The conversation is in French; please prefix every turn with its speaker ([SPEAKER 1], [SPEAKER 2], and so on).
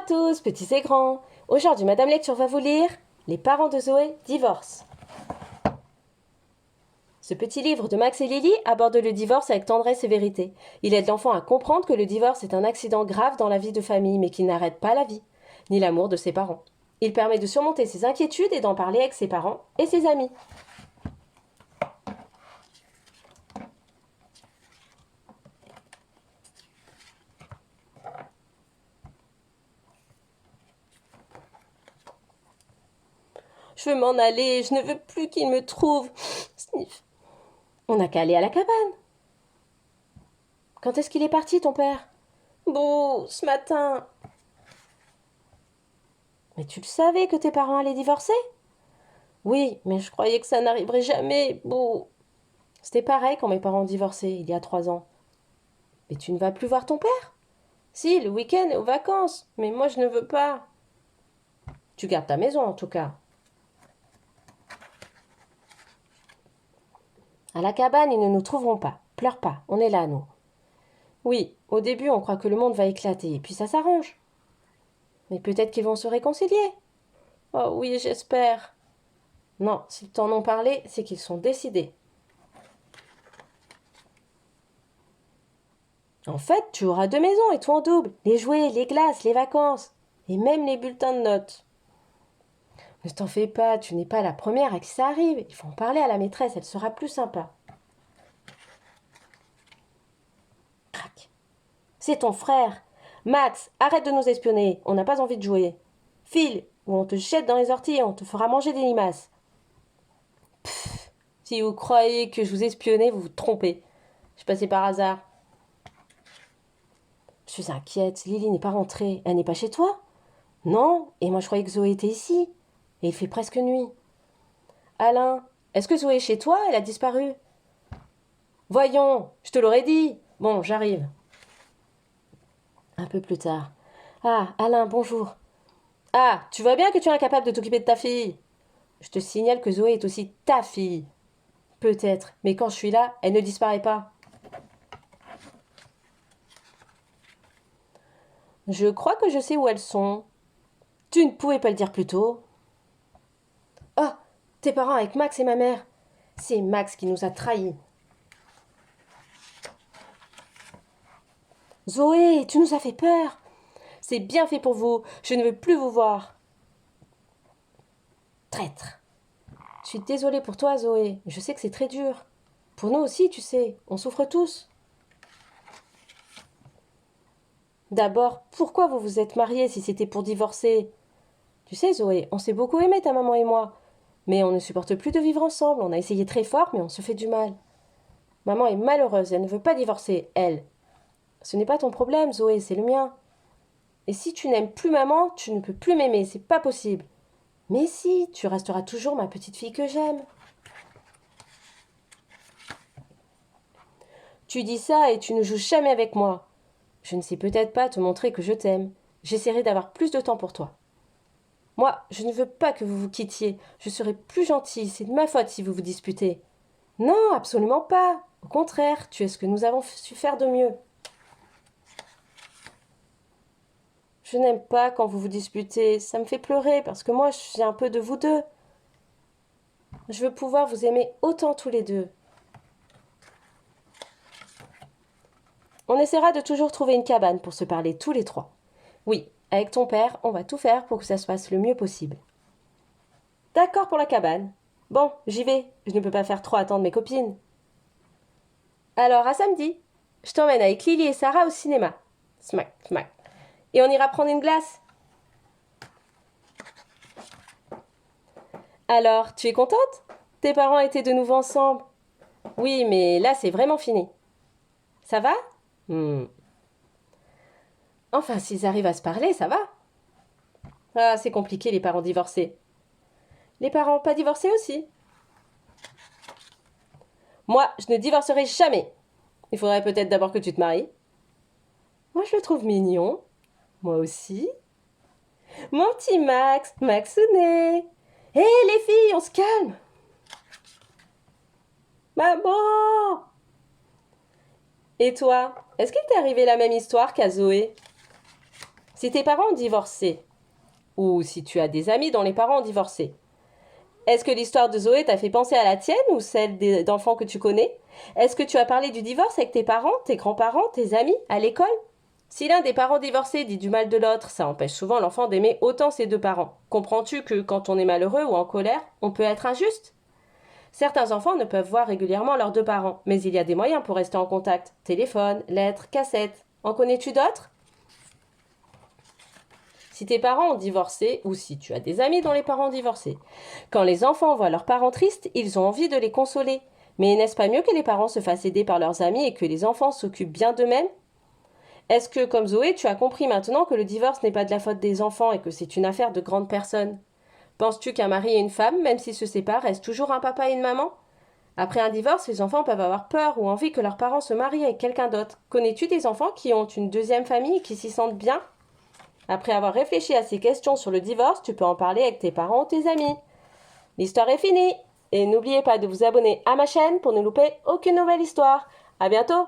[SPEAKER 1] tous, petits et grands. Aujourd'hui, Madame Lecture va vous lire Les parents de Zoé divorcent. Ce petit livre de Max et Lily aborde le divorce avec tendresse et vérité. Il aide l'enfant à comprendre que le divorce est un accident grave dans la vie de famille, mais qui n'arrête pas la vie, ni l'amour de ses parents. Il permet de surmonter ses inquiétudes et d'en parler avec ses parents et ses amis. Je veux m'en aller, je ne veux plus qu'il me trouve. Sniff. On n'a qu'à aller à la cabane. Quand est-ce qu'il est parti, ton père? Bouh, ce matin. Mais tu le savais que tes parents allaient divorcer? Oui, mais je croyais que ça n'arriverait jamais. Bouh. C'était pareil quand mes parents ont divorcé, il y a 3 ans. Mais tu ne vas plus voir ton père? Si, le week-end et aux vacances. Mais moi, je ne veux pas. Tu gardes ta maison, en tout cas. À la cabane, ils ne nous trouveront pas. Pleure pas, on est là, nous. Oui, au début, on croit que le monde va éclater, et puis ça s'arrange. Mais peut-être qu'ils vont se réconcilier. Oh oui, j'espère. Non, s'ils t'en ont parlé, c'est qu'ils sont décidés. En fait, tu auras 2 maisons et tout en double. Les jouets, les glaces, les vacances. Et même les bulletins de notes. Ne t'en fais pas, tu n'es pas la première à qui ça arrive. Il faut en parler à la maîtresse, elle sera plus sympa. Crac. C'est ton frère. Max, arrête de nous espionner, on n'a pas envie de jouer. File, ou on te jette dans les orties et on te fera manger des limaces. Pfff, si vous croyez que je vous espionnais, vous vous trompez. Je passais par hasard. Je suis inquiète, Lily n'est pas rentrée. Elle n'est pas chez toi? Non, et moi je croyais que Zoé était ici. Et il fait presque nuit. Alain, est-ce que Zoé est chez toi? Elle a disparu. Voyons, je te l'aurais dit. Bon, j'arrive. Un peu plus tard. Ah, Alain, bonjour. Ah, tu vois bien que tu es incapable de t'occuper de ta fille. Je te signale que Zoé est aussi ta fille. Peut-être, mais quand je suis là, elle ne disparaît pas. Je crois que je sais où elles sont. Tu ne pouvais pas le dire plus tôt. Oh, tes parents avec Max et ma mère. C'est Max qui nous a trahis. Zoé, tu nous as fait peur. C'est bien fait pour vous. Je ne veux plus vous voir. Traître. Je suis désolée pour toi, Zoé. Je sais que c'est très dur. Pour nous aussi, tu sais. On souffre tous. D'abord, pourquoi vous vous êtes mariés si c'était pour divorcer? Tu sais, Zoé, on s'est beaucoup aimés, ta maman et moi. Mais on ne supporte plus de vivre ensemble. On a essayé très fort, mais on se fait du mal. Maman est malheureuse. Elle ne veut pas divorcer, elle. Ce n'est pas ton problème, Zoé, c'est le mien. Et si tu n'aimes plus maman, tu ne peux plus m'aimer. C'est pas possible. Mais si, tu resteras toujours ma petite fille que j'aime. Tu dis ça et tu ne joues jamais avec moi. Je ne sais peut-être pas te montrer que je t'aime. J'essaierai d'avoir plus de temps pour toi. Moi, je ne veux pas que vous vous quittiez. Je serai plus gentille. C'est de ma faute si vous vous disputez. Non, absolument pas. Au contraire, tu es ce que nous avons su faire de mieux. Je n'aime pas quand vous vous disputez. Ça me fait pleurer parce que moi, je suis un peu de vous deux. Je veux pouvoir vous aimer autant tous les deux. On essaiera de toujours trouver une cabane pour se parler tous les 3. Oui, avec ton père, on va tout faire pour que ça se passe le mieux possible. D'accord pour la cabane. Bon, j'y vais. Je ne peux pas faire trop attendre mes copines. Alors, à samedi. Je t'emmène avec Lily et Sarah au cinéma. Smack, smack. Et on ira prendre une glace. Alors, tu es contente? Tes parents étaient de nouveau ensemble. Oui, mais là, c'est vraiment fini. Ça va? Enfin, s'ils arrivent à se parler, ça va. Ah, c'est compliqué, les parents divorcés. Les parents pas divorcés aussi? Moi, je ne divorcerai jamais. Il faudrait peut-être d'abord que tu te maries. Moi, je le trouve mignon. Moi aussi. Mon petit Max, Maxounet. Hé, les filles, on se calme. Maman! Et toi, est-ce qu'il t'est arrivé la même histoire qu'à Zoé? Si tes parents ont divorcé, ou si tu as des amis dont les parents ont divorcé, est-ce que l'histoire de Zoé t'a fait penser à la tienne ou celle d'enfants que tu connais? Est-ce que tu as parlé du divorce avec tes parents, tes grands-parents, tes amis, à l'école? Si l'un des parents divorcés dit du mal de l'autre, ça empêche souvent l'enfant d'aimer autant ses deux parents. Comprends-tu que quand on est malheureux ou en colère, on peut être injuste? Certains enfants ne peuvent voir régulièrement leurs deux parents, mais il y a des moyens pour rester en contact. Téléphone, lettres, cassettes. En connais-tu d'autres? Si tes parents ont divorcé ou si tu as des amis dont les parents ont divorcé. Quand les enfants voient leurs parents tristes, ils ont envie de les consoler. Mais n'est-ce pas mieux que les parents se fassent aider par leurs amis et que les enfants s'occupent bien d'eux-mêmes? Est-ce que, comme Zoé, tu as compris maintenant que le divorce n'est pas de la faute des enfants et que c'est une affaire de grandes personnes? Penses-tu qu'un mari et une femme, même s'ils se séparent, restent toujours un papa et une maman? Après un divorce, les enfants peuvent avoir peur ou envie que leurs parents se marient avec quelqu'un d'autre. Connais-tu des enfants qui ont une deuxième famille et qui s'y sentent bien? Après avoir réfléchi à ces questions sur le divorce, tu peux en parler avec tes parents ou tes amis. L'histoire est finie! Et n'oubliez pas de vous abonner à ma chaîne pour ne louper aucune nouvelle histoire. À bientôt!